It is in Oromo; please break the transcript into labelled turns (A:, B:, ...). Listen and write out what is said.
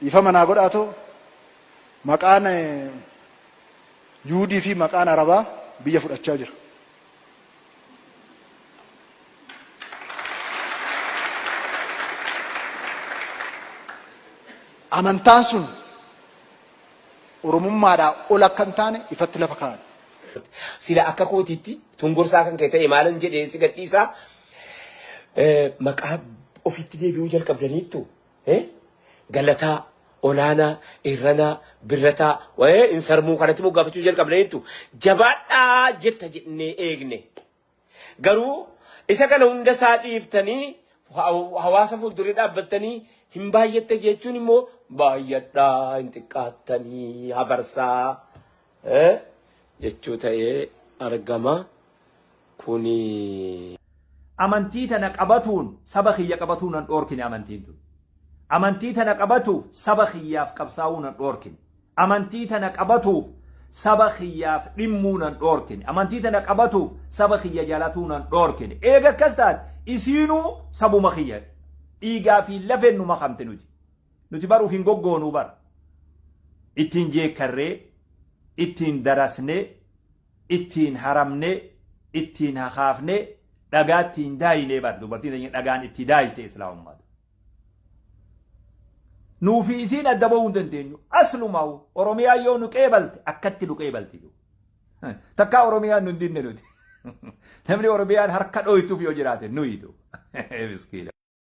A: dhiifama naa godhaatoo maqaan yuudii fi maqaan arabaa biyya fudhachaa jira. Amantaan sun oromummaadhaa ol akka hin taane ifatti lafa kaa'an.
B: Sila akka kootiitti tungursaa kan ka'e ta'e maalan jedhee si gadhiisaa maqaa ofitti deebi'uu jalqabdaniittu galataa olaanaa irranaa birrataa insarmuu kanatti moggaafachuu jalqabdaniittu jabaadhaa jetta jennee eegne garuu isa kana hunda isaa dhiiftanii hawaasa fuuldurii dhaabbattanii hin baay'atte jechuun immoo baay'adhaa hin xiqqaattanii habarsaa jechuu ta'ee argama kuni.
C: Amantii tana qabatuun saba kiyya qabatuun an dhoorkine amantiin tun. Amantii tana qabatuuf saba kiyyaaf qabsaa'uun an dhoorkine. Amantii tana qabatuuf saba kiyyaaf dhimmuun an dhoorkine. Amantii tana qabatuuf saba kiyya jaalatuun an dhoorkine. Eega akkas taate isiinuu sabuma kiyya dhiigaa fi lafeen nu makamte nuti. Nuti baruuf hin goggoonuu bara. Ittiin jeekkarree, ittiin darasnee, ittiin haramnee, ittiin hakaafnee, dhagaa ittiin daayinee bara. Dubartiin keenya dhagaan itti daayite islaamummaadha. Nuufi isiin adda ba'uu hin dandeenyu. Aslumaa Oromiyaa yoo nu qeebalte akkatti nu qeebalti. Takkaa Oromiyaan nu hin dinne nuti. Namni Oromiyaan harka dhoytuuf yoo jiraate nuyitu.